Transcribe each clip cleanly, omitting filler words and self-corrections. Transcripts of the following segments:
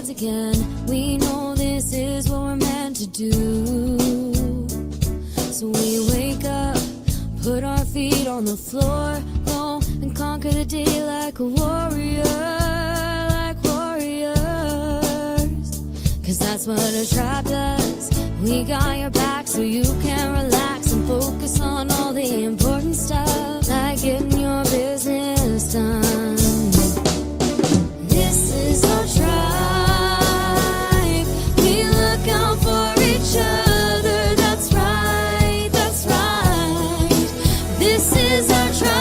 rise again. We know this is what we're meant to do. So we wake up, put our feet on the floor, go and conquer the day like a warrior, like warriors. Cause that's what a trap does. We got your back so you can relax and focus on all the important stuff, like getting your business done. This is our tribe. We look out for each other. That's right, that's right. This is our tribe.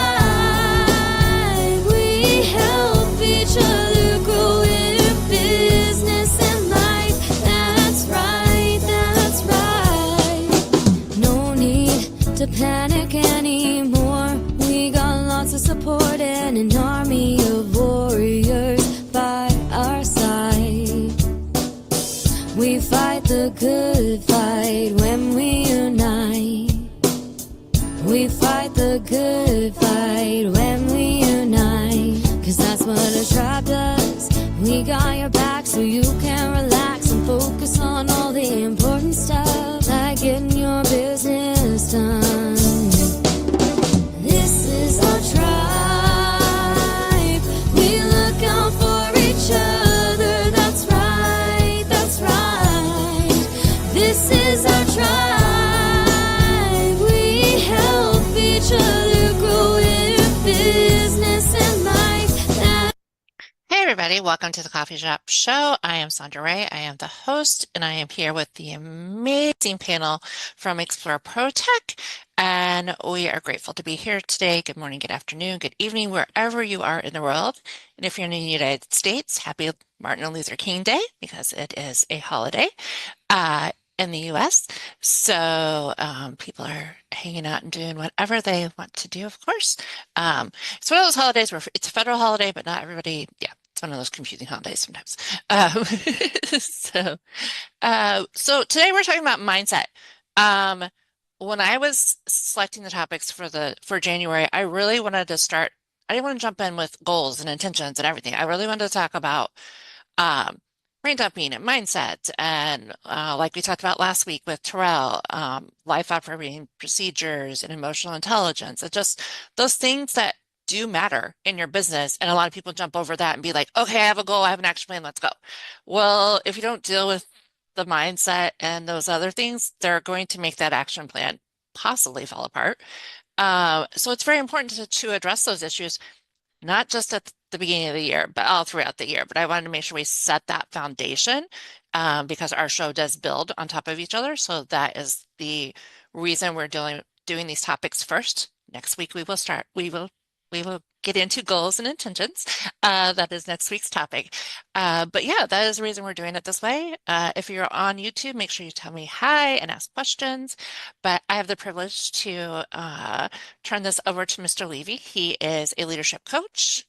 We help each other grow in business and life. That's right, that's right. No need to panic anymore. We got lots of support and an army of warriors by our side. We fight the good fight when we unite. We fight the good fight when we unite. Cause that's what a tribe does. We got your back so you can relax and focus on all the important stuff, like getting your business done. This is our tribe. We look out for each other. That's right, that's right. This is our tribe. We help each other grow in business and life. Hey everybody, welcome to the Coffee Shop Show. I am Sondra Ray. I am the host, and I am here with the amazing panel from Explore Protech, and we are grateful to be here today. Good morning, good afternoon, good evening, wherever you are in the world. And if you're in the United States, happy Martin Luther King Day, because it is a holiday in the US. So people are hanging out and doing whatever they want to do, of course. It's one of those holidays where it's a federal holiday, but not everybody, yeah, it's one of those confusing holidays sometimes. So today we're talking about mindset. When I was selecting the topics for January, I really wanted to start, I didn't want to jump in with goals and intentions and everything. I really wanted to talk about brain dumping and mindset, and like we talked about last week with Terrell, life operating procedures and emotional intelligence. It's just those things that do matter in your business, and a lot of people jump over that and be like, okay, I have a goal, I have an action plan, let's go. Well, if you don't deal with the mindset and those other things, they're going to make that action plan possibly fall apart. So it's very important to address those issues, not just at the beginning of the year, but all throughout the year. But I wanted to make sure we set that foundation because our show does build on top of each other. So that is the reason we're doing these topics first. Next week we will get into goals and intentions. That is next week's topic. But yeah, that is the reason we're doing it this way. If you're on YouTube, make sure you tell me hi and ask questions. But I have the privilege to turn this over to Mr. Levy. He is a leadership coach,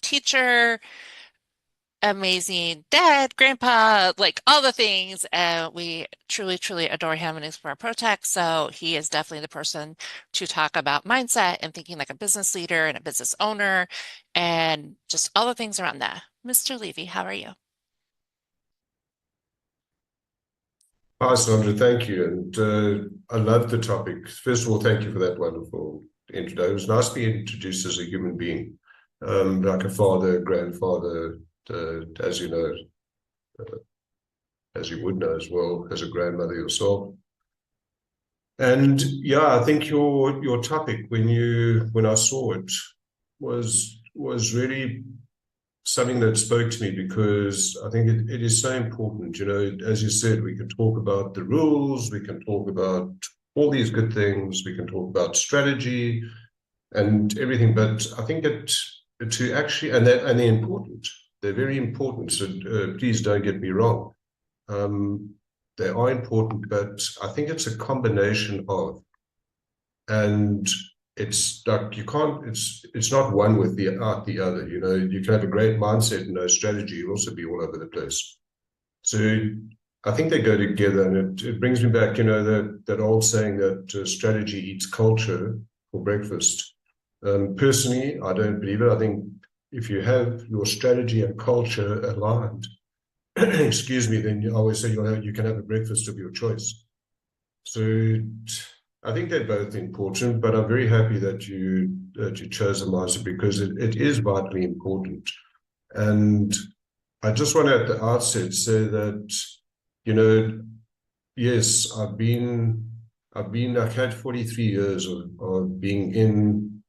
teacher, amazing dad, grandpa, like all the things. We truly, truly adore him and Explore Protech. So he is definitely the person to talk about mindset and thinking like a business leader and a business owner and just all the things around that. Mr. Levy, how are you? Hi, Sondra, thank you. And I love the topic. First of all, thank you for that wonderful introduction. It was nice to be introduced as a human being, like a father, grandfather, as you know, as you would know as well, as a grandmother yourself. And yeah, I think your topic when I saw it was really something that spoke to me, because I think it is so important. You know, as you said, we can talk about the rules, we can talk about all these good things, we can talk about strategy and everything, but I think to actually, and they're important. They're very important, so please don't get me wrong. They are important, but I think it's a combination of, and it's like you can't, it's not one without the other. You know, you can have a great mindset and no strategy, you'll also be all over the place. So I think they go together, and it brings me back, you know, that old saying that strategy eats culture for breakfast. Personally, I don't believe it. I think if you have your strategy and culture aligned, excuse me, then I always say you can have a breakfast of your choice. So I think they're both important, but I'm very happy that you chose a mindset, because it is vitally important. And I just want to at the outset say that, yes, I've had 43 years of being in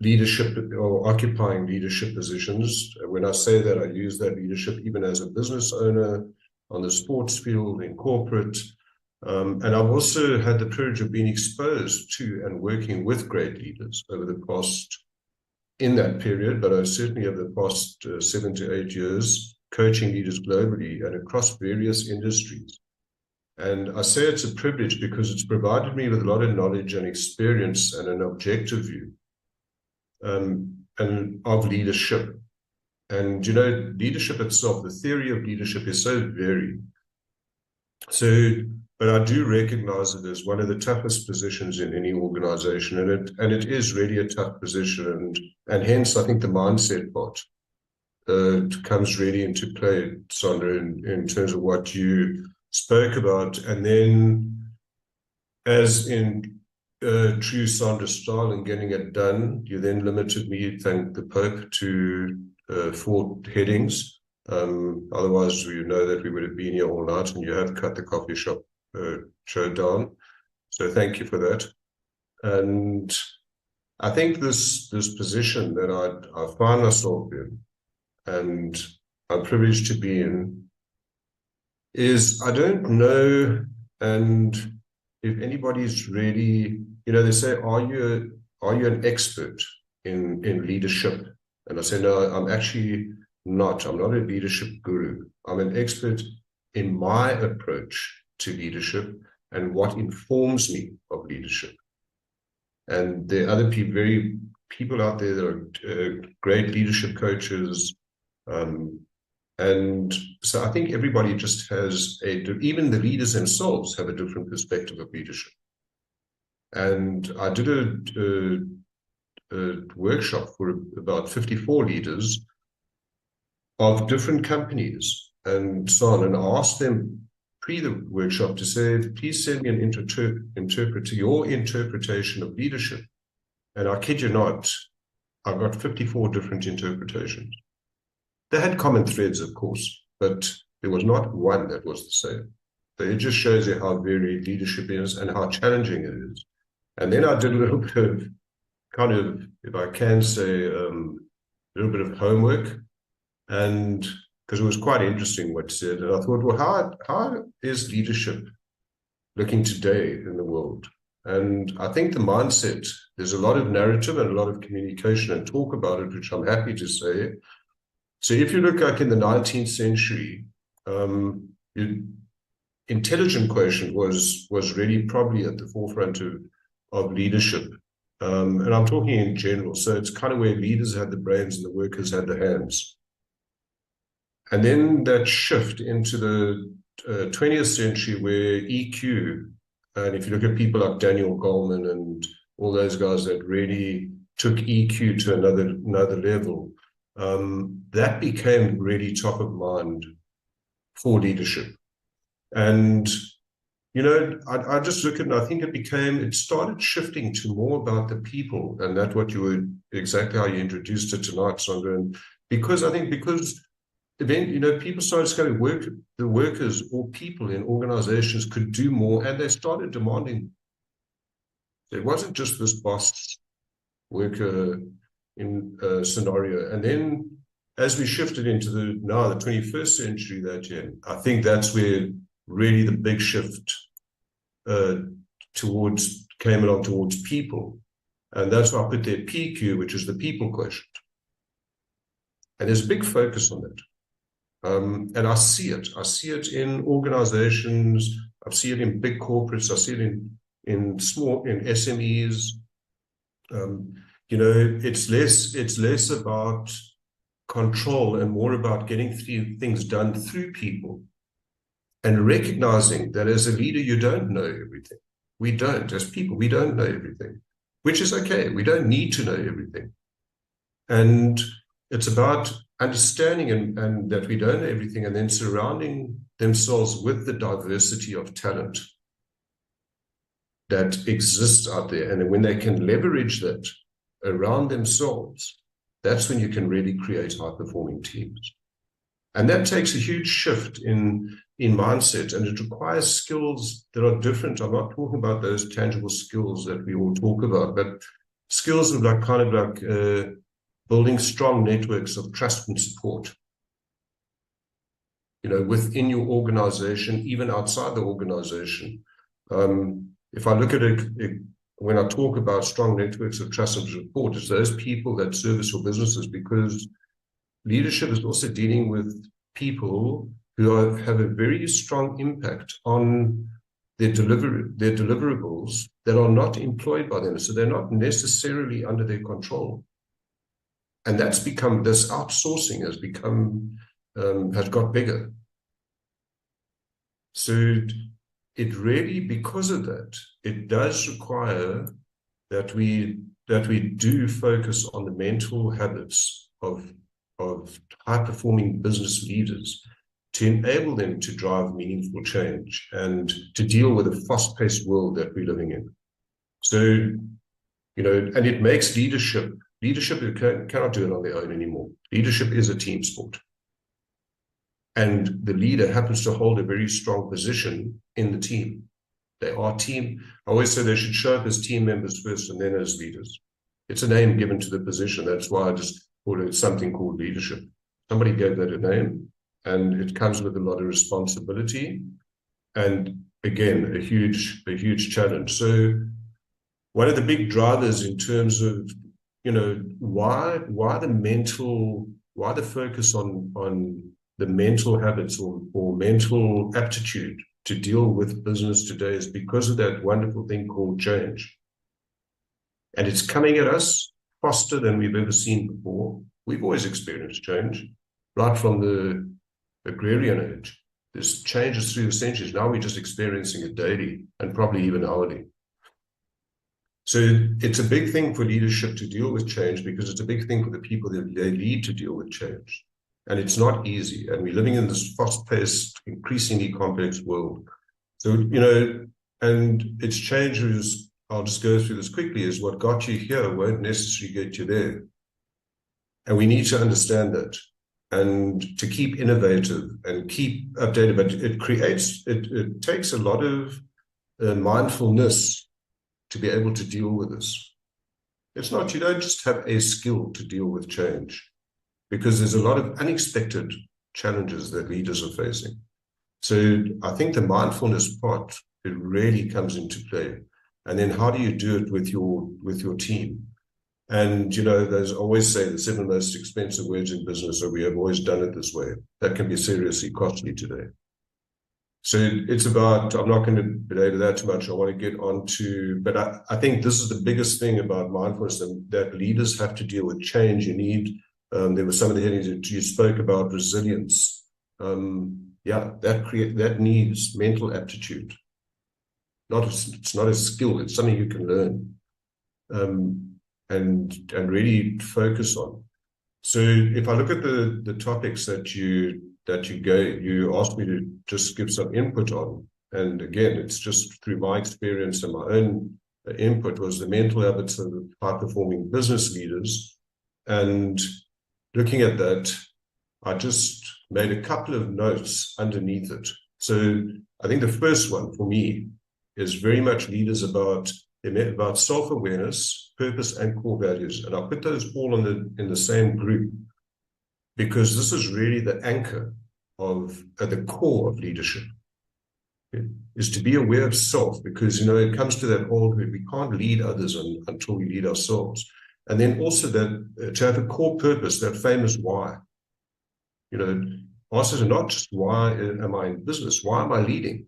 leadership or occupying leadership positions. When I say that, I use that leadership even as a business owner, on the sports field, in corporate. And I've also had the privilege of being exposed to and working with great leaders over the past, in that period, but certainly over the past 7 to 8 years, coaching leaders globally and across various industries. And I say it's a privilege because it's provided me with a lot of knowledge and experience and an objective view and of leadership. And, leadership itself, the theory of leadership is so varied. But I do recognize it as one of the toughest positions in any organization, and it is really a tough position, and hence I think the mindset part comes really into play, Sondra, in terms of what you spoke about. And then, as in true Sondra style in getting it done, you then limited me, thank the Pope, to 4 headings. Otherwise, you know that we would have been here all night, and you have cut the coffee shop show down. So thank you for that. And I think this position that I find myself in, and I'm privileged to be in, is I don't know, and if anybody's really, they say, are you an expert in leadership? And I say, no, I'm actually not. I'm not a leadership guru. I'm an expert in my approach to leadership and what informs me of leadership. And there are other people out there that are great leadership coaches. And so I think everybody just has even the leaders themselves have a different perspective of leadership. And I did a workshop for about 54 leaders of different companies and so on, and I asked them pre the workshop to say, please send me your interpretation of leadership. And I kid you not, I got 54 different interpretations. They had common threads, of course, but there was not one that was the same. So it just shows you how varied leadership is and how challenging it is. And then I did a little bit of kind of, if I can say, a little bit of homework, and because it was quite interesting what it said. And I thought, well, how is leadership looking today in the world? And I think the mindset, there's a lot of narrative and a lot of communication and talk about it, which I'm happy to say. So if you look like in the 19th century, intelligent quotient was really probably at the forefront of leadership. And I'm talking in general. So it's kind of where leaders had the brains and the workers had the hands. And then that shift into the 20th century where EQ, and if you look at people like Daniel Goleman and all those guys that really took EQ to another level, that became really top of mind for leadership. And, I just look at it and I think it started shifting to more about the people, and that's what exactly how you introduced it tonight, Sondra. And because then, people started saying the workers or people in organizations could do more, and they started demanding. It wasn't just this boss worker in scenario. And then as we shifted into the 21st century I think that's where really the big shift came along towards people. And that's why I put there PQ, which is the people quotient. And there's a big focus on that. And I see it in organizations, I see it in big corporates, I see it in SMEs. It's less about control and more about getting things done through people, and recognizing that as a leader, you don't know everything. We don't, as people, we don't know everything, which is okay. We don't need to know everything. And it's about understanding and that we don't know everything, and then surrounding themselves with the diversity of talent that exists out there. And when they can leverage that around themselves, that's when you can really create high-performing teams. And that takes a huge shift in mindset, and it requires skills that are different. I'm not talking about those tangible skills that we all talk about, but skills of building strong networks of trust and support, within your organization, even outside the organization. If I look at it, when I talk about strong networks of trust and support, it's those people that service your businesses, because leadership is also dealing with people who have a very strong impact on their deliverables that are not employed by them. So they're not necessarily under their control. And that's become, this outsourcing has become, has got bigger. So it really, because of that, it does require that we do focus on the mental habits of high-performing business leaders to enable them to drive meaningful change and to deal with a fast-paced world that we're living in. So, and it makes leadership cannot do it on their own anymore. Leadership is a team sport. And the leader happens to hold a very strong position in the team. They are team. I always say they should show up as team members first and then as leaders. It's a name given to the position. That's why I just call it something called leadership. Somebody gave that a name, and it comes with a lot of responsibility and, again, a huge challenge. So one of the big drivers in terms of, why the focus on the mental habits or mental aptitude to deal with business today is because of that wonderful thing called change. And it's coming at us faster than we've ever seen before. We've always experienced change, right from the agrarian age. There's changes through the centuries. Now we're just experiencing it daily and probably even hourly. So it's a big thing for leadership to deal with change, because it's a big thing for the people that they lead to deal with change. And it's not easy. And we're living in this fast-paced, increasingly complex world. So, and it's changes, I'll just go through this quickly, is what got you here won't necessarily get you there. And we need to understand that and to keep innovative and keep updated. But it takes a lot of mindfulness to be able to deal with this. It's not, you don't just have a skill to deal with change, because there's a lot of unexpected challenges that leaders are facing. So I think the mindfulness part, it really comes into play. And then how do you do it with your team? And, there's always say the 7 most expensive words in business are, we have always done it this way. That can be seriously costly today. So it's about, I'm not going to belabor that too much. I want to get on to, but I think this is the biggest thing about mindfulness, and that leaders have to deal with change. You need, there were some of the headings that you spoke about, resilience. That needs mental aptitude. It's not a skill. It's something you can learn and really focus on. So if I look at the topics that you asked me to just give some input on, and again, it's just through my experience and my own input, was the mental habits of high-performing business leaders. And looking at that, I just made a couple of notes underneath it. So I think the first one for me is very much leaders about self-awareness, purpose, and core values. And I put those all in the same group, because this is really the anchor of at the core of leadership, is to be aware of self, because it comes to that old, we can't lead others until we lead ourselves. And then also that to have a core purpose, that famous why. Answers are not just why am I in business, why am I leading?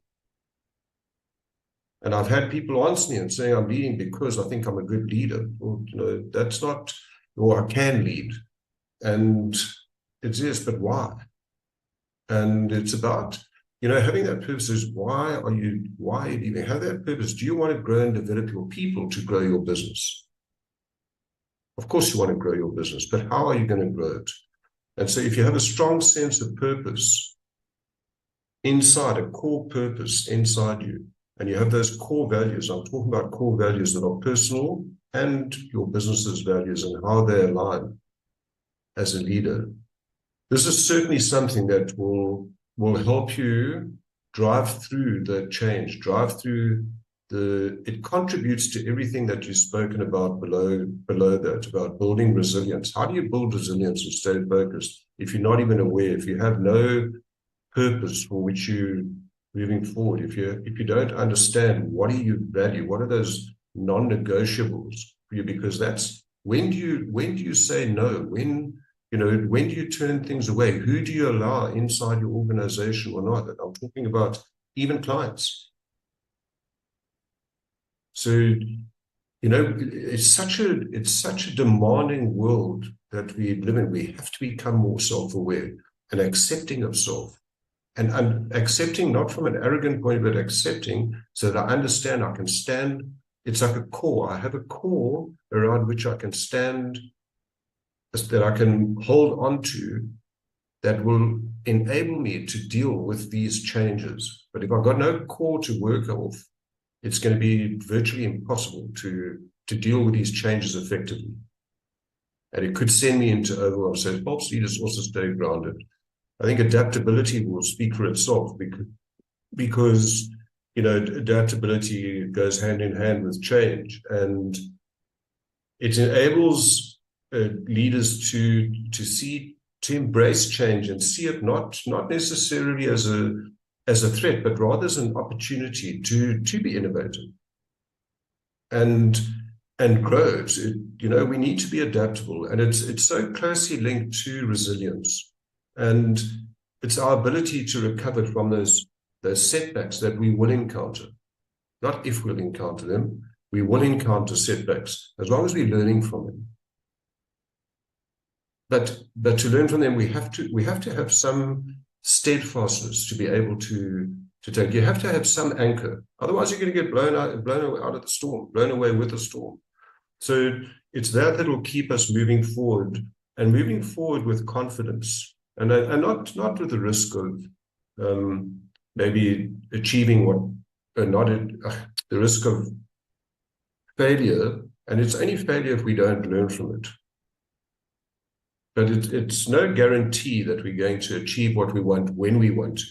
And I've had people answer me and saying, I'm leading because I think I'm a good leader. Well, that's not, or I can lead. And it's yes, but why? And it's about, having that purpose is why are you leading? Have that purpose. Do you want to grow and develop your people to grow your business? Of course you want to grow your business, but how are you going to grow it? And so if you have a strong sense of purpose inside, a core purpose inside you, and you have those core values, I'm talking about core values that are personal and your business's values and how they align as a leader, this is certainly something that will help you drive through the change, drive through it contributes to everything that you've spoken about below that, about building resilience. How do you build resilience and stay focused if you're not even aware, if you have no purpose for which you're moving forward, if you don't understand what do you value, what are those non-negotiables for you, because that's when do you say no, when do you turn things away, who do you allow inside your organization or not? And I'm talking about even clients. So, it's such a demanding world that we live in. We have to become more self-aware and accepting of self, and accepting not from an arrogant point, but accepting so that I understand I can stand. It's like a core. I have a core around which I can stand, that I can hold on to, that will enable me to deal with these changes. But if I've got no core to work off, it's going to be virtually impossible to deal with these changes effectively. And it could send me into overwhelm. So it helps leaders also stay grounded. I think adaptability will speak for itself because adaptability goes hand in hand with change, and it enables leaders to embrace change and see it not necessarily as a threat, but rather as an opportunity to be innovative and grow. We need to be adaptable, and it's so closely linked to resilience, and it's our ability to recover from those setbacks that we will encounter. Not if we'll encounter them, we will encounter setbacks as long as we're learning from them. But to learn from them, we have to have some steadfastness to be able to take. You have to have some anchor. Otherwise, you're going to get blown out of the storm, blown away with the storm. So it's that will keep us moving forward, and moving forward with confidence, and not with the risk of maybe achieving the risk of failure. And it's only failure if we don't learn from it. But it's no guarantee that we're going to achieve what we want when we want to.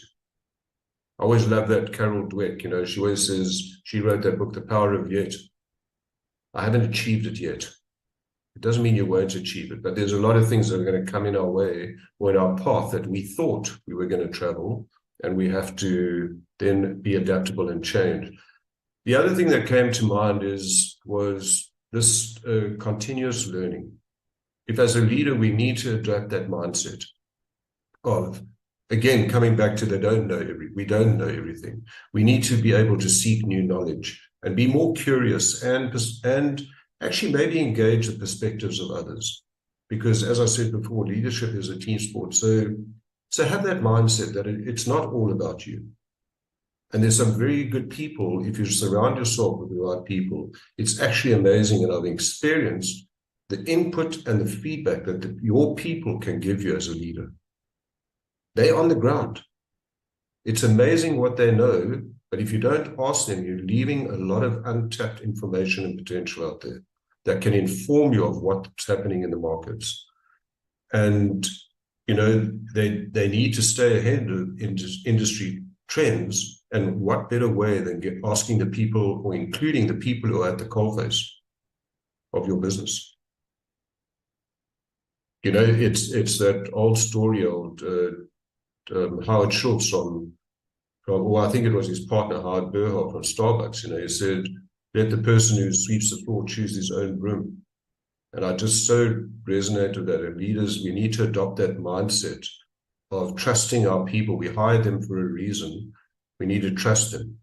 I always love that Carol Dweck. She always says, she wrote that book, The Power of Yet. I haven't achieved it yet. It doesn't mean you won't achieve it, but there's a lot of things that are going to come in our way or in our path that we thought we were going to travel, and we have to then be adaptable and change. The other thing that came to mind was this continuous learning. If as a leader, we need to adapt that mindset of, again, coming back to we don't know everything. We need to be able to seek new knowledge and be more curious and actually maybe engage the perspectives of others. Because as I said before, leadership is a team sport. So have that mindset that it's not all about you. And there's some very good people. If you surround yourself with the right people, it's actually amazing. And I've experienced the input and the feedback that your people can give you as a leader. They're on the ground. It's amazing what they know, but if you don't ask them, you're leaving a lot of untapped information and potential out there that can inform you of what's happening in the markets. And, they need to stay ahead of industry trends. And what better way than asking the people, or including the people who are at the coalface of your business? It's that old story, Howard Schultz I think it was his partner, Howard Burhoff from Starbucks. He said, let the person who sweeps the floor choose his own broom. And I just so resonate with that. And leaders, we need to adopt that mindset of trusting our people. We hired them for a reason. We need to trust them.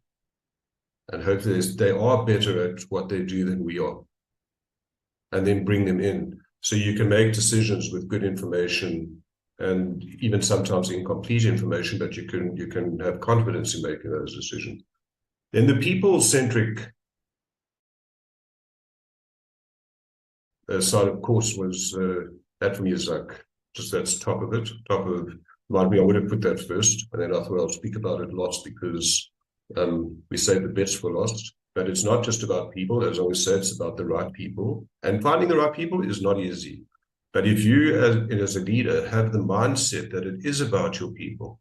And hope they are better at what they do than we are. And then bring them in. So you can make decisions with good information, and even sometimes incomplete information, but you can have confidence in making those decisions. Then the people-centric side, of course, was that for me is like just that's top of it, top of mind. I would have put that first, and then I thought I'll speak about it lots because we save the best for last. But it's not just about people, as I always say, it's about the right people. And finding the right people is not easy. But if you, as a leader, have the mindset that it is about your people,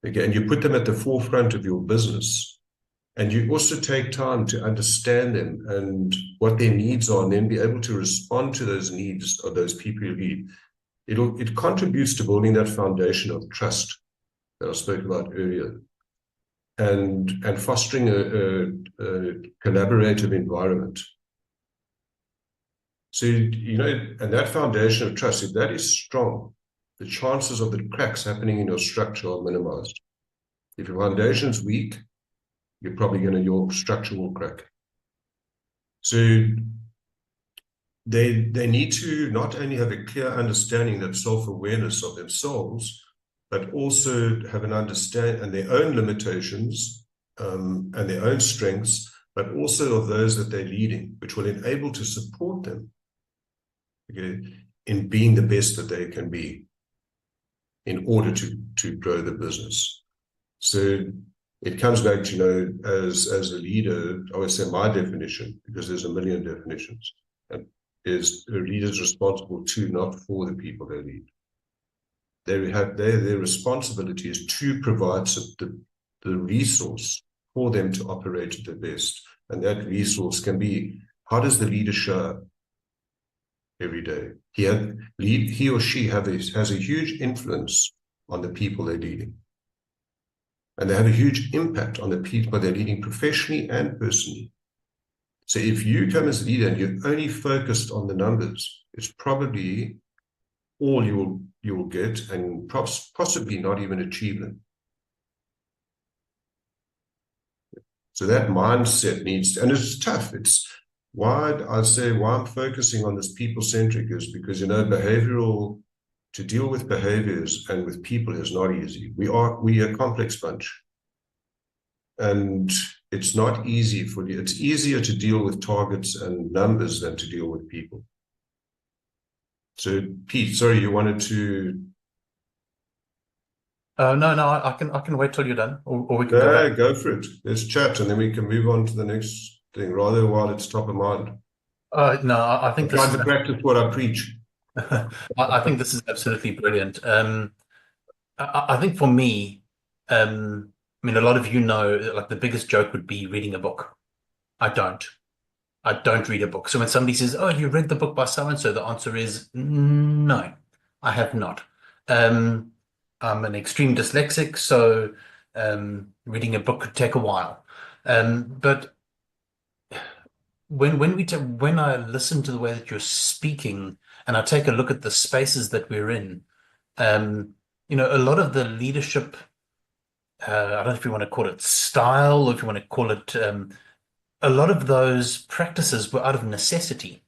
okay, and you put them at the forefront of your business, and you also take time to understand them and what their needs are, and then be able to respond to those needs of those people you lead, it contributes to building that foundation of trust that I spoke about earlier, and fostering a collaborative environment. So, and that foundation of trust, if that is strong, the chances of the cracks happening in your structure are minimized. If your foundation's weak, you're probably your structure will crack. So they need to not only have a clear understanding, that self-awareness of themselves, but also have an understanding and their own limitations and their own strengths, but also of those that they're leading, which will enable to support them, okay, in being the best that they can be in order to grow the business. So it comes back to, as a leader, I would say my definition, because there's a million definitions, is a leader's responsible to, not for, the people they lead. Their responsibility is to provide the resource for them to operate at their best. And that resource can be, how does the leader show up every day? He or she has a huge influence on the people they're leading. And they have a huge impact on the people they're leading professionally and personally. So if you come as a leader and you're only focused on the numbers, it's probably all you will get, and possibly not even achieve them. So that mindset needs to, and it's tough. It's why I'm focusing on this people-centric is because, to deal with behaviors and with people is not easy. We are a complex bunch. And it's not easy it's easier to deal with targets and numbers than to deal with people. So Pete, sorry, you wanted to... No, I can wait till you're done, or we can go back. Go for it. Let's chat, and then we can move on to the next thing, rather while it's top of mind. No, I think I'm trying to practice what I preach. I think this is absolutely brilliant. I think for me, I mean, a lot of like the biggest joke would be reading a book. I don't read a book. So when somebody says, "Oh, you read the book by so-and-so," the answer is no, I have not. I'm an extreme dyslexic, so reading a book could take a while. But when I listen to the way that you're speaking, and I take a look at the spaces that we're in, a lot of the leadership, I don't know if you want to call it style, or if you want to call it, a lot of those practices were out of necessity,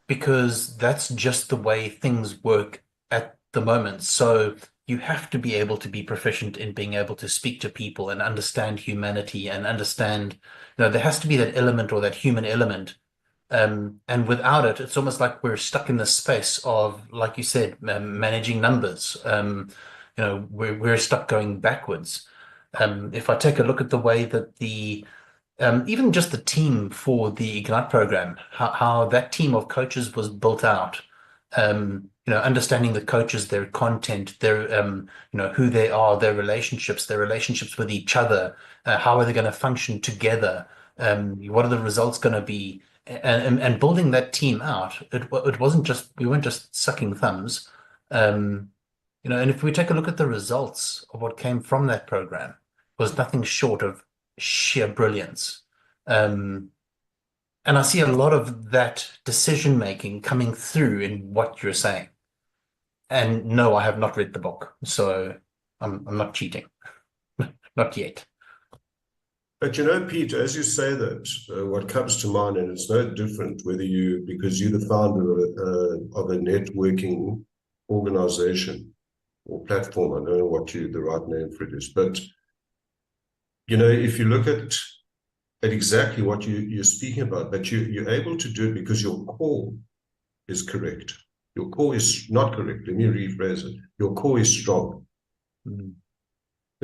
because that's just the way things work at the moment. So you have to be able to be proficient in being able to speak to people and understand humanity and understand, there has to be that element, or that human element. And without it, it's almost like we're stuck in this space of, like you said, managing numbers. We're stuck going backwards. If I take a look at the way that even just the team for the Ignite program, how that team of coaches was built out, understanding the coaches, their content, their, who they are, their relationships with each other, how are they going to function together, what are the results going to be, and building that team out. It wasn't just, we weren't just sucking thumbs, and if we take a look at the results of what came from that program, it was nothing short of sheer brilliance. And I see a lot of that decision making coming through in what you're saying. And no, I have not read the book, so I'm not cheating, not yet. But Pete, as you say that, what comes to mind, and it's no different because you're the founder of a networking organization or platform. I don't know what the right name for it is, but if you look at exactly what you're speaking about, but you're able to do it because your core is correct. Your core is not correct. Let me rephrase it. Your core is strong.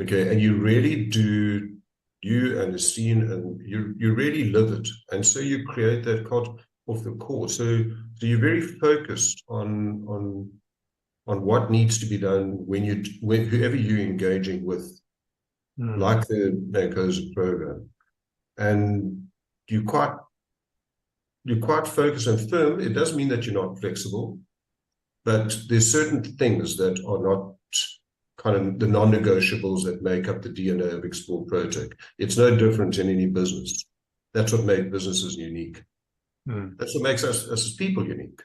Okay, and you really do, you and the scene, and you really live it. And so you create that culture of the core. So you're very focused on what needs to be done when whoever you're engaging with, like the Mancos program. And you're quite focused and firm. It doesn't mean that you're not flexible, but there's certain things that are not kind of the non-negotiables that make up the DNA of Explore Protech. It's no different in any business. That's what makes businesses unique. That's what makes us as people unique.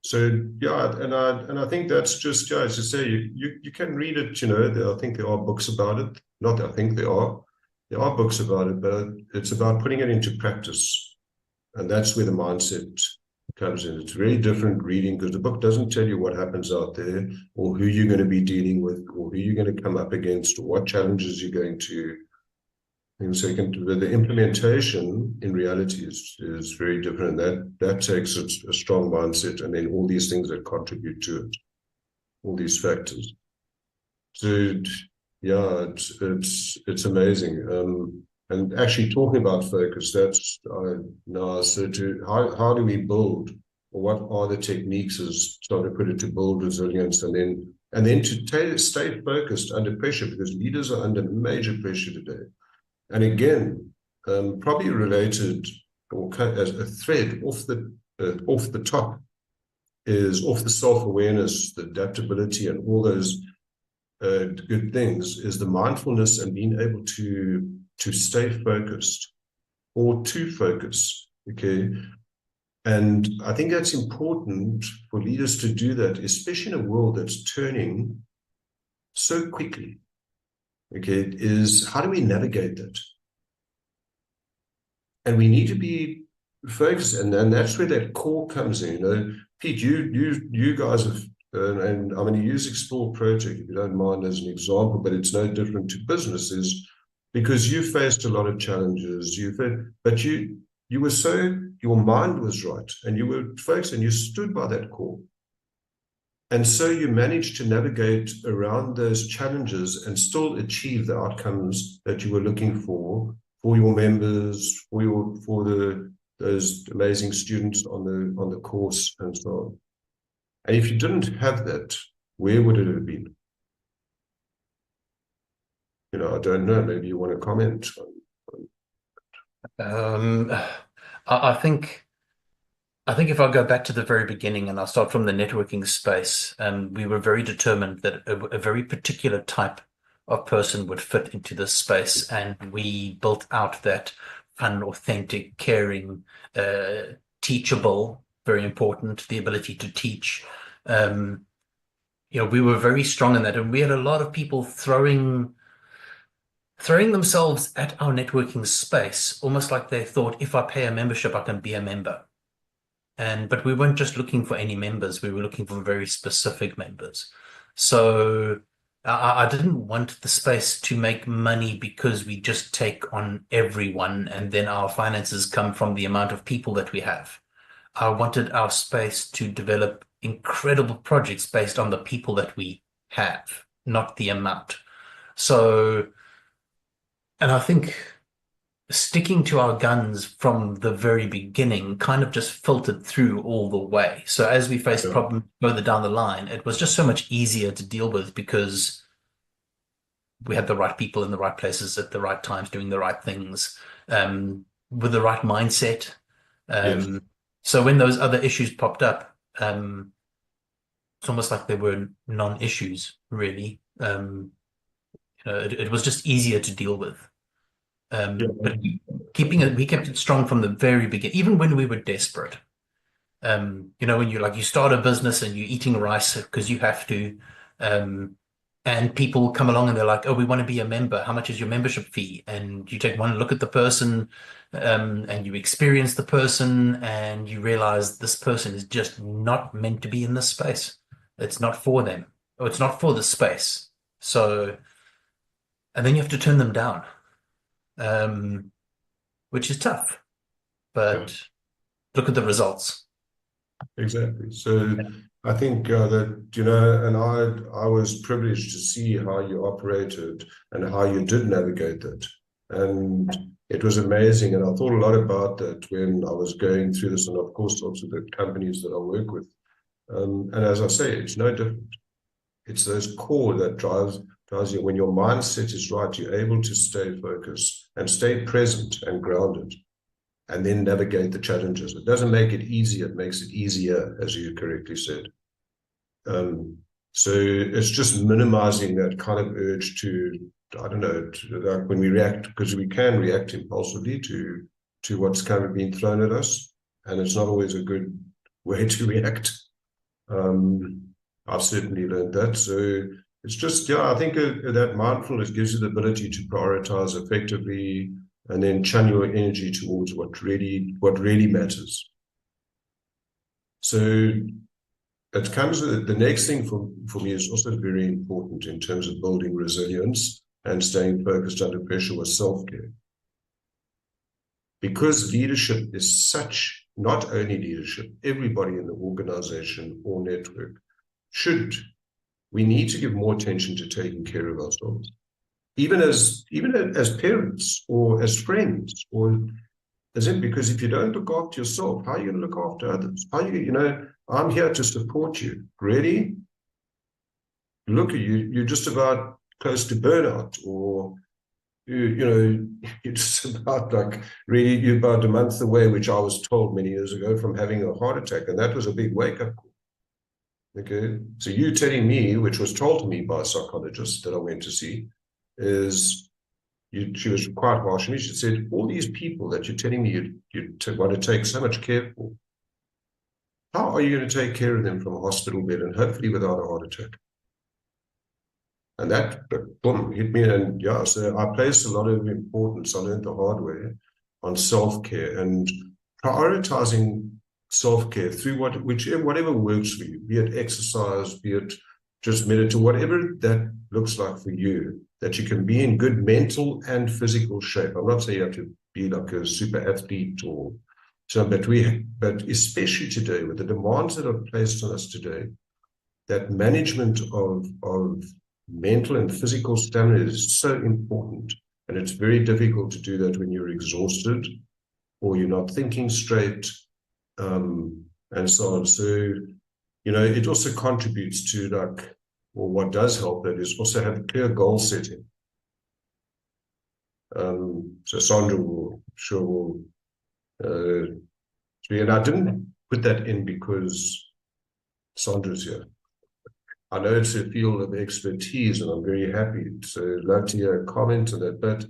So yeah, and I think that's just, yeah, as you say, you can read it, you know. I think there are books about it. Not I think there are books about it, but it's about putting it into practice. And that's where the mindset comes in. It's very different reading, because the book doesn't tell you what happens out there, or who you're going to be dealing with, or who you're going to come up against, or what challenges you're going to. And second, the implementation in reality is very different. That takes a strong mindset, and then all these things that contribute to it, all these factors. So yeah, it's amazing. And actually talking about focus, that's now. So how do we build, or what are the techniques, as Sondra put it, to build resilience, and then to stay focused under pressure, because leaders are under major pressure today. And again, probably related, or as a thread off the top, is off the self-awareness, the adaptability, and all those good things, is the mindfulness and being able to stay focused, or to focus. Okay. And I think that's important for leaders to do that, especially in a world that's turning so quickly. Okay, is how do we navigate that? And we need to be focused, and that's where that core comes in. You know, Pete, you guys have, and I'm going to use Explore Protech, if you don't mind, as an example, but it's no different to businesses, because you faced a lot of challenges. But you were your mind was right, and you were focused, and you stood by that core. And so you managed to navigate around those challenges and still achieve the outcomes that you were looking for your members, for those amazing students on the course, and so on. And if you didn't have that, where would it have been? You know, I don't know. Maybe you want to comment on. I think if I go back to the very beginning, and I'll start from the networking space, we were very determined that a very particular type of person would fit into this space, and we built out that fun, authentic, caring, teachable, very important, the ability to teach. You know, we were very strong in that, and we had a lot of people throwing themselves at our networking space, almost like they thought, if I pay a membership, I can be a member. But we weren't just looking for any members, we were looking for very specific members. So I didn't want the space to make money because we just take on everyone and then our finances come from the amount of people that we have. I wanted our space to develop incredible projects based on the people that we have, not the amount. So, and I think sticking to our guns from the very beginning kind of just filtered through all the way. So as we faced problems further down the line, it was just so much easier to deal with because we had the right people in the right places at the right times, doing the right things, with the right mindset. Yes. So when those other issues popped up, it's almost like they were non-issues, really. You know, it was just easier to deal with. But we kept it strong from the very beginning, even when we were desperate. You know, when you start a business and you're eating rice because you have to, and people come along and they're like, oh, we want to be a member. How much is your membership fee? And you take one look at the person, and you experience the person, and you realize this person is just not meant to be in this space. It's not for them, or it's not for the space. So, and then you have to turn them down. Which is tough, but look at the results. Exactly. So I think that, you know, and I was privileged to see how you operated and how you did navigate that. And it was amazing. And I thought a lot about that when I was going through this, and of course also the companies that I work with. And as I say, it's no different. It's those core that drives you. When your mindset is right, you're able to stay focused and stay present and grounded, and then navigate the challenges. It doesn't make it easy, it makes it easier, as you correctly said. So it's just minimizing that kind of urge to, I don't know, like when we react, because we can react impulsively to what's kind of being thrown at us, and it's not always a good way to react. I've certainly learned that. So it's just, yeah, I think that mindfulness gives you the ability to prioritize effectively, and then channel your energy towards what really matters. So it comes with the next thing for me is also very important in terms of building resilience and staying focused under pressure with self-care. Because leadership is such, not only leadership, everybody in the organization or network we need to give more attention to taking care of ourselves. Even as parents or as friends, or as in, because if you don't look after yourself, how are you going to look after others? How are you, you know, I'm here to support you. Really? Look at you, you're just about close to burnout, or you know, you're just about like really, you're about a month away, which I was told many years ago, from having a heart attack. And that was a big wake-up call. Okay. So you telling me, which was told to me by a psychologist that I went to see, is she was quite harsh on me. She said, all these people that you're telling me you want to take so much care for, how are you going to take care of them from a hospital bed and hopefully without a heart attack? And that, boom, hit me. And yeah, so I placed a lot of importance, I learned the hard way, on self-care and prioritizing self-care through whatever works for you, be it exercise, be it just meditate, whatever that looks like for you, that you can be in good mental and physical shape. I'm not saying you have to be like a super athlete or so, but especially today with the demands that are placed on us today, that management of mental and physical stamina is so important. And it's very difficult to do that when you're exhausted or you're not thinking straight, and so on. So, you know, it also contributes to like, or what does help that is also have clear goal setting. So Sondra will, and I didn't put that in because Sondra's here. I know it's a field of expertise and I'm very happy. So I'd love to hear a comment on that. But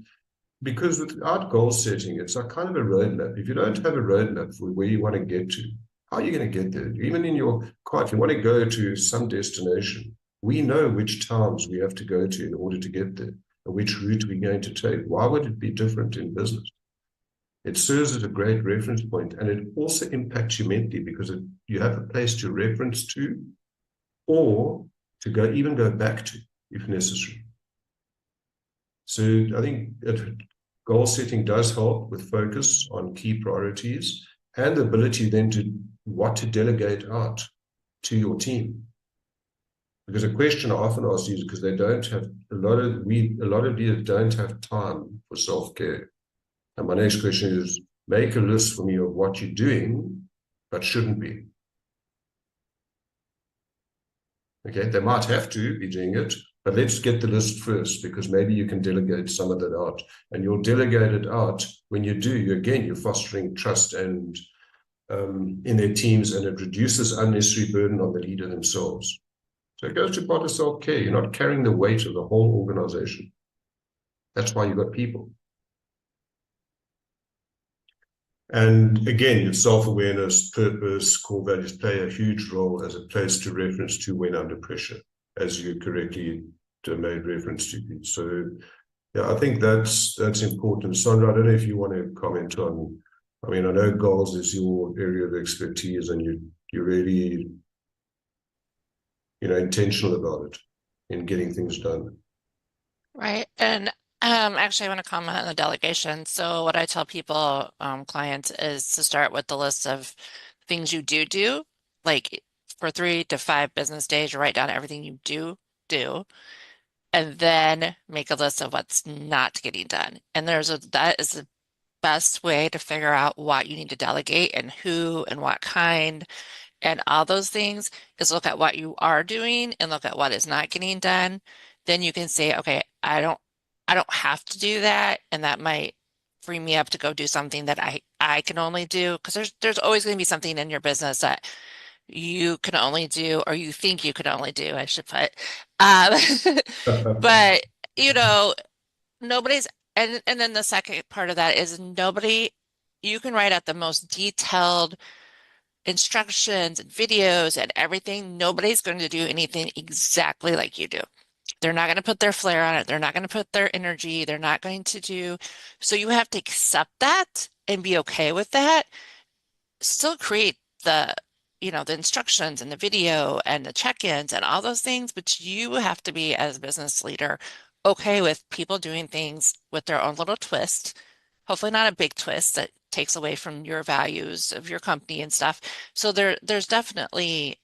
because without goal setting, it's a kind of a roadmap. If you don't have a roadmap for where you want to get to, how are you going to get there? Even in your car, if you want to go to some destination, we know which towns we have to go to in order to get there, and which route we're going to take. Why would it be different in business? It serves as a great reference point, and it also impacts you mentally because you have a place to reference to, or to go back to if necessary. So I think goal setting does help with focus on key priorities and the ability then to delegate out to your team. Because a question I often ask is because they don't have a lot of leaders don't have time for self-care. And my next question is, make a list for me of what you're doing but shouldn't be. Okay, they might have to be doing it, but let's get the list first, because maybe you can delegate some of that out. And you'll delegate it out when you do, you're fostering trust and in their teams, and it reduces unnecessary burden on the leader themselves. So it goes to part of self-care. You're not carrying the weight of the whole organization. That's why you've got people. And again, self-awareness, purpose, core values play a huge role as a place to reference to when under pressure, as you correctly made reference to. So, yeah, I think that's important. Sondra, I don't know if you want to comment on, I mean, I know goals is your area of expertise, and you're really, intentional about it in getting things done. Right. And actually, I want to comment on the delegation. So what I tell people, clients, is to start with the list of things you do, like for 3 to 5 business days, you write down everything you do, and then make a list of what's not getting done. And that is the best way to figure out what you need to delegate and who and what kind and all those things is look at what you are doing and look at what is not getting done. Then you can say, okay, I don't have to do that, and that might free me up to go do something that I can only do, because there's always going to be something in your business that you can only do, or you think you can only do, I should put. Um, but you know, nobody's and then the second part of that is you can write out the most detailed instructions and videos and everything. Nobody's going to do anything exactly like you do. They're not going to put their flair on it. They're not going to put their energy. They're not going to do. So you have to accept that and be okay with that. Still create the instructions and the video and the check-ins and all those things, but you have to be, as a business leader, okay with people doing things with their own little twist. Hopefully not a big twist that takes away from your values of your company and stuff. So there's definitely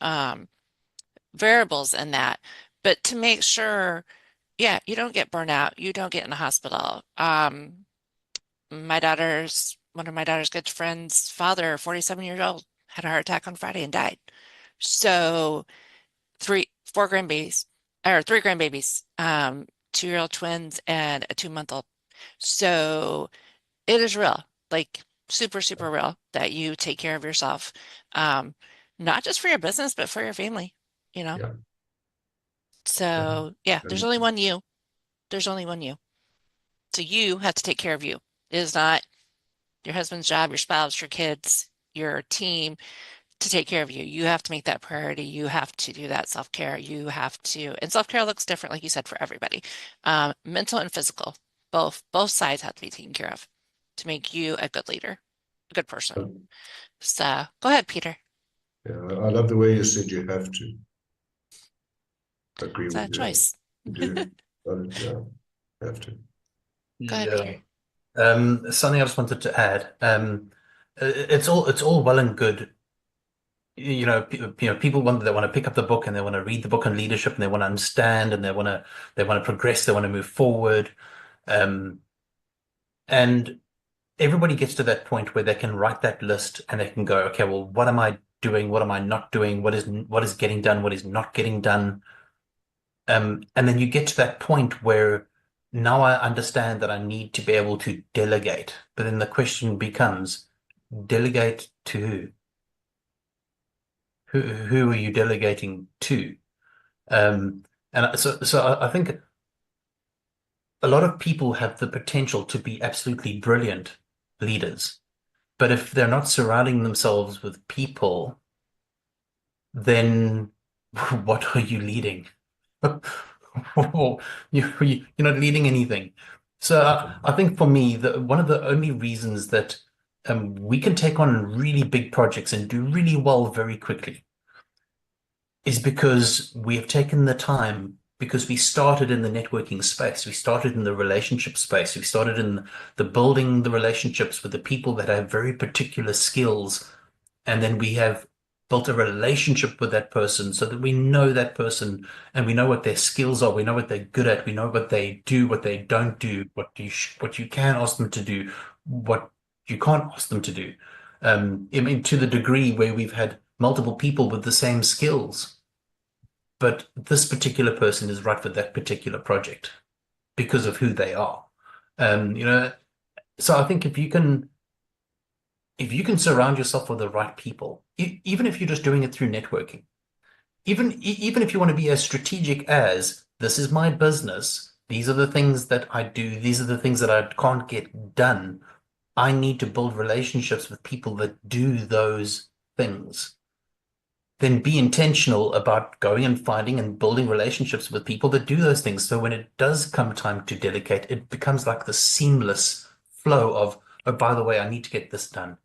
variables in that, but to make sure, yeah, you don't get burnout, you don't get in the hospital. One of my daughter's good friend's father, 47 years old, had a heart attack on Friday and died. So three grandbabies, 2-year-old twins and a 2-month-old. So it is real, like super, super real that you take care of yourself. Not just for your business, but for your family, you know? Yeah. So yeah, there's only one you. There's only one you. So you have to take care of you. It is not your husband's job, your spouse, your kids, your team to take care of you. You have to make that priority. You have to do that self-care. And self-care looks different, like you said, for everybody. Mental and physical, both sides have to be taken care of to make you a good leader, a good person. So go ahead, Peter. Yeah, I love the way you said you have to. I agree It's with a you. choice. You do. Yeah, have to. Go ahead, Peter. Something I just wanted to add. It's all well and good. People want to pick up the book and they want to read the book on leadership and they want to understand and they want to progress, they want to move forward. And everybody gets to that point where they can write that list and they can go, okay, well, what am I doing? What am I not doing? What is getting done? What is not getting done? And then you get to that point where now I understand that I need to be able to delegate. But then the question becomes, delegate to who? Who are you delegating to? And so I think a lot of people have the potential to be absolutely brilliant leaders. But if they're not surrounding themselves with people, then what are you leading? You're not leading anything. So I think for me, one of the only reasons that we can take on really big projects and do really well very quickly is because we have taken the time, because we started in the networking space, we started in the relationship space, we started in the building the relationships with the people that have very particular skills, and then we have built a relationship with that person so that we know that person and we know what their skills are, we know what they're good at, we know what they do, what they don't do, what you can ask them to do, what you can't ask them to do. I mean, to the degree where we've had multiple people with the same skills, but this particular person is right for that particular project because of who they are. So I think if you can surround yourself with the right people, even if you're just doing it through networking, even if you want to be as strategic as, this is my business, these are the things that I do, these are the things that I can't get done, I need to build relationships with people that do those things, then be intentional about going and finding and building relationships with people that do those things. So when it does come time to delegate, it becomes like the seamless flow of, oh, by the way, I need to get this done.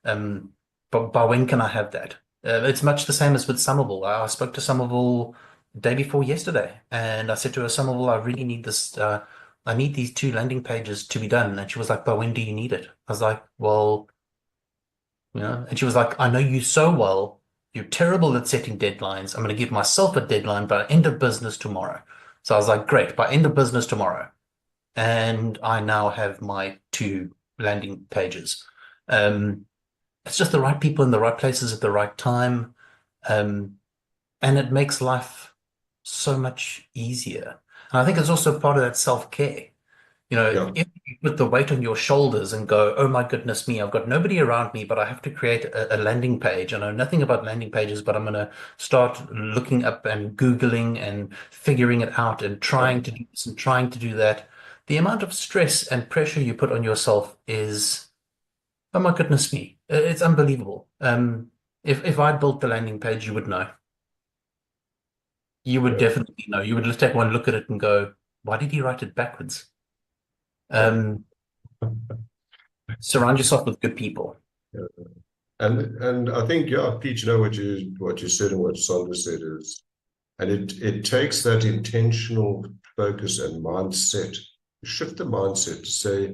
But by when can I have that? It's much the same as with Somerville. I spoke to Somerville the day before yesterday, and I said to her, Somerville, I really need this. I need these 2 landing pages to be done. And she was like, but when do you need it? I was like, well, and she was like, I know you so well you're terrible at setting deadlines. I'm going to give myself a deadline by end of business tomorrow. So I was like, great, by end of business tomorrow. And I now have my 2 landing pages. It's just the right people in the right places at the right time. And it makes life so much easier. And I think it's also part of that self-care. Yeah. If you put the weight on your shoulders and go, oh my goodness me, I've got nobody around me, but I have to create a landing page. I know nothing about landing pages, but I'm going to start looking up and Googling and figuring it out and trying to do this and trying to do that. The amount of stress and pressure you put on yourself is, oh my goodness me, it's unbelievable. If I built the landing page, you would know. You would definitely know. You would just take one look at it and go, why did he write it backwards? Surround yourself with good people. Yeah. And I think, Pete, what you said and what Sondra said is, and it takes that intentional focus and mindset, shift the mindset to say,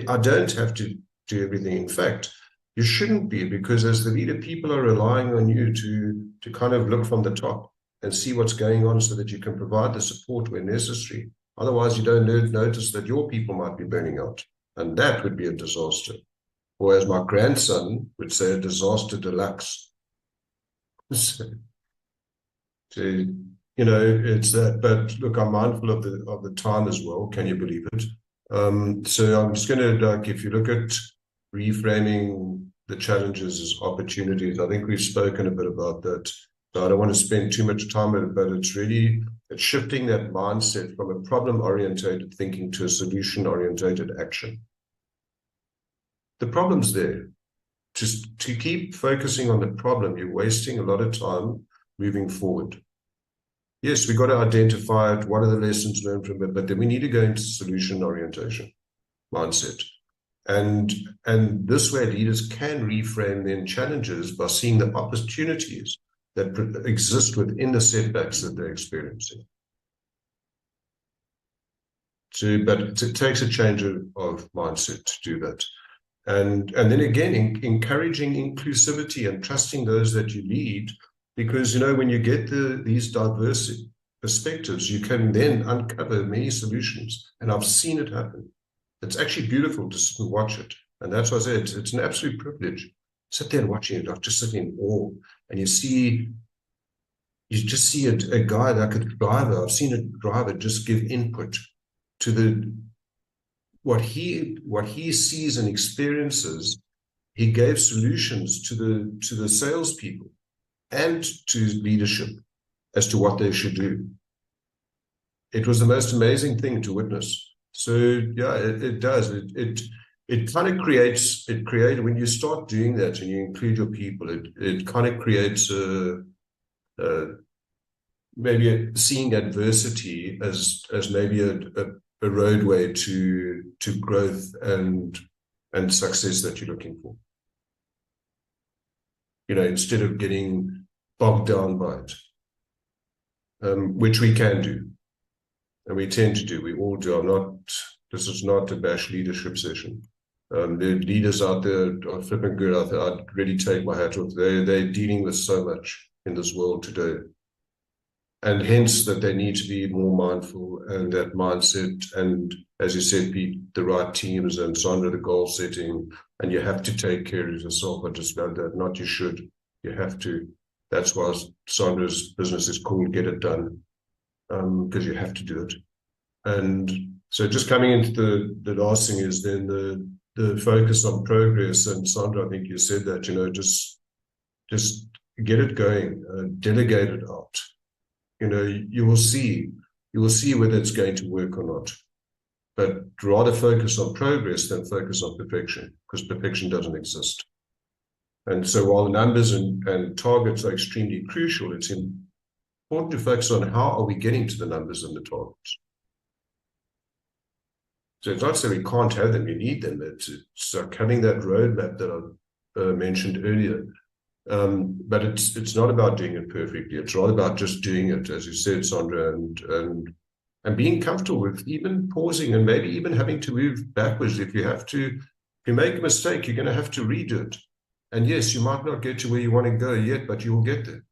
I don't have to do everything. In fact, you shouldn't be, because as the leader, people are relying on you to kind of look from the top and see what's going on so that you can provide the support where necessary. Otherwise, you don't notice that your people might be burning out, and that would be a disaster. Or as my grandson would say, a disaster deluxe. So, it's that. But look, I'm mindful of the time as well. Can you believe it? So I'm just going to, if you look at reframing the challenges as opportunities, I think we've spoken a bit about that. So I don't want to spend too much time on it, but it's shifting that mindset from a problem-orientated thinking to a solution-orientated action. The problem's there. Just to keep focusing on the problem, you're wasting a lot of time moving forward. Yes, we've got to identify what are the lessons learned from it, but then we need to go into solution orientation mindset. And this way, leaders can reframe their challenges by seeing the opportunities that exist within the setbacks that they're experiencing. But it takes a change of mindset to do that. And then again, encouraging inclusivity and trusting those that you lead, because, when you get these diverse perspectives, you can then uncover many solutions. And I've seen it happen. It's actually beautiful to sit and watch it. And that's why I say it's an absolute privilege. Sit there and watching it, just sitting in awe. And you just see a guy, like a driver. I've seen a driver just give input to what he sees and experiences. He gave solutions to the salespeople and to leadership as to what they should do. It was the most amazing thing to witness. So yeah, it does. It kind of creates. When you start doing that and you include your people, it kind of creates maybe seeing adversity as maybe a roadway to growth and success that you're looking for. Instead of getting bogged down by it, which we can do, and we tend to do. We all do. This is not a bash leadership session. The leaders out there are flipping good. I'd really take my hat off. They're dealing with so much in this world today. And hence that they need to be more mindful, and that mindset, and as you said, Pete, the right teams, and Sondra, the goal setting, and you have to take care of yourself. I just love that. Not you should, you have to. That's why Sondra's business is called Get It Done, because you have to do it. And so just coming into the last thing is then the focus on progress. And Sondra, I think you said that, just get it going, delegate it out. You will see whether it's going to work or not, but rather focus on progress than focus on perfection, because perfection doesn't exist. And so while the numbers and targets are extremely crucial, it's important to focus on how are we getting to the numbers and the targets. So it's not so we can't have them, you need them. It's like having that roadmap that I mentioned earlier. But it's not about doing it perfectly. It's rather about just doing it, as you said, Sondra, and being comfortable with even pausing and maybe even having to move backwards if you have to. If you make a mistake, you're going to have to redo it. And yes, you might not get to where you want to go yet, but you will get there.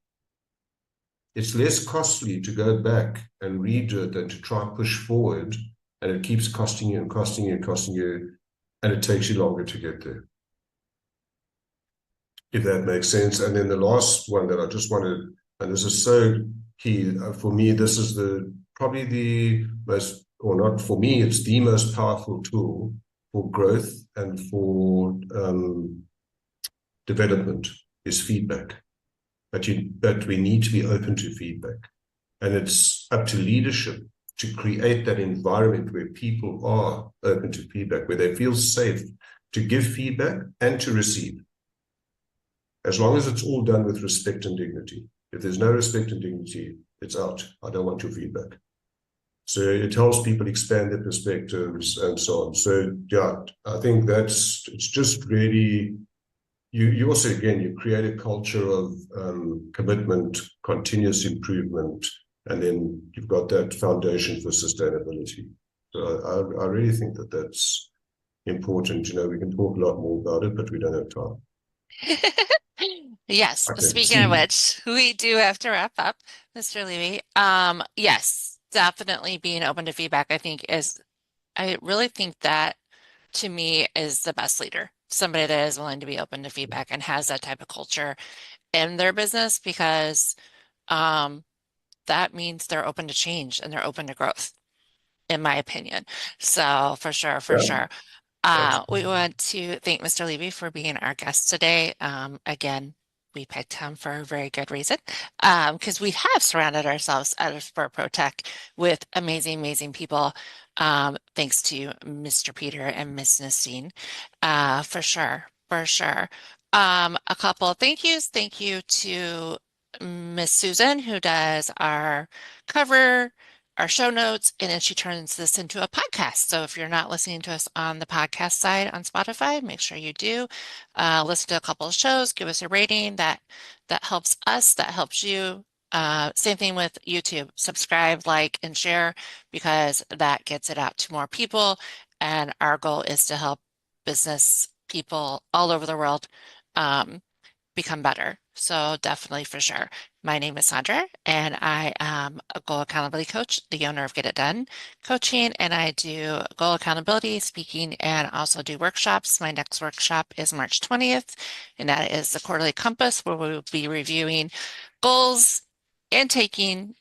It's less costly to go back and redo it than to try and push forward, and it keeps costing you and costing you and costing you, and it takes you longer to get there. If that makes sense. And then the last one that I just wanted, and this is so key for me, this is probably the most, or not for me, it's the most powerful tool for growth and for development is feedback. But we need to be open to feedback. And it's up to leadership to create that environment where people are open to feedback, where they feel safe to give feedback and to receive. As long as it's all done with respect and dignity. If there's no respect and dignity, it's out. I don't want your feedback. So it helps people expand their perspectives and so on. So yeah, I think it's just really, you also, again, you create a culture of commitment, continuous improvement, and then you've got that foundation for sustainability. So I really think that that's important. We can talk a lot more about it, but we don't have time. Yes, Okay. speaking of which, we do have to wrap up, Mr. Levy. Yes, definitely being open to feedback, I really think that to me is the best leader. Somebody that is willing to be open to feedback and has that type of culture in their business, because that means they're open to change and they're open to growth, in my opinion. So for sure. We want to thank Mr. Levy for being our guest today. Again, we picked him for a very good reason, because we have surrounded ourselves at Protech with amazing people, thanks to Mr. Peter and Miss Nastine, for sure. A couple of thank yous. Thank you to Miss Susan, who does our cover, our show notes, and then she turns this into a podcast. So if you're not listening to us on the podcast side on Spotify, make sure you do listen to a couple of shows, give us a rating. That helps us, that helps you. Same thing with YouTube. Subscribe, like, and share, because that gets it out to more people. And our goal is to help business people all over the world become better. So definitely, for sure. My name is Sondra, and I am a goal accountability coach, the owner of Get It Done Coaching, and I do goal accountability, speaking, and also do workshops. My next workshop is March 20th, and that is the Quarterly Compass, where we will be reviewing goals and taking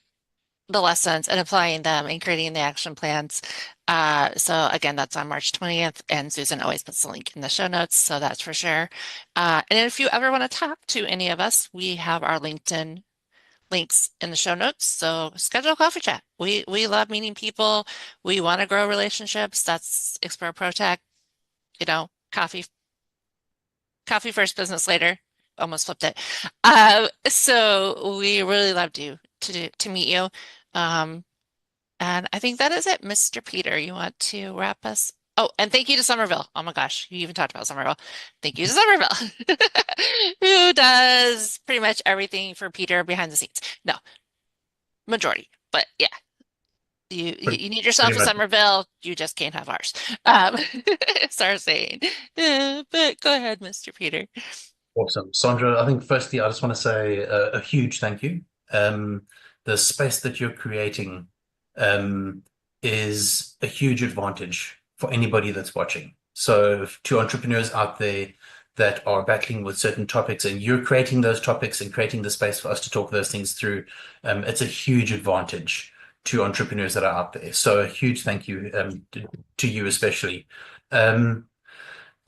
the lessons and applying them and creating the action plans. So again, that's on March 20th, and Susan always puts the link in the show notes, so that's for sure. And if you ever want to talk to any of us, we have our LinkedIn links in the show notes, so schedule a coffee chat. We love meeting people. We want to grow relationships. That's Explore Protech, coffee first, business later. Almost flipped it. So we really love to meet you. And I think that is it. Mr. Peter, you want to wrap us? Oh, and thank you to Somerville. Oh my gosh, you even talked about Somerville. Thank you to Somerville, who does pretty much everything for Peter behind the scenes. No, majority, but yeah. You need yourself a Somerville. You just can't have ours. Start saying. But go ahead, Mr. Peter. Awesome. Sondra, I think firstly, I just want to say a huge thank you. The space that you're creating is a huge advantage for anybody that's watching. So to entrepreneurs out there that are battling with certain topics, and you're creating those topics and creating the space for us to talk those things through, it's a huge advantage to entrepreneurs that are out there. So a huge thank you to you especially. And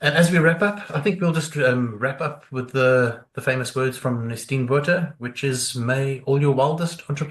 as we wrap up, I think we'll just wrap up with the famous words from Nestine Botha, which is, may all your wildest entrepreneurs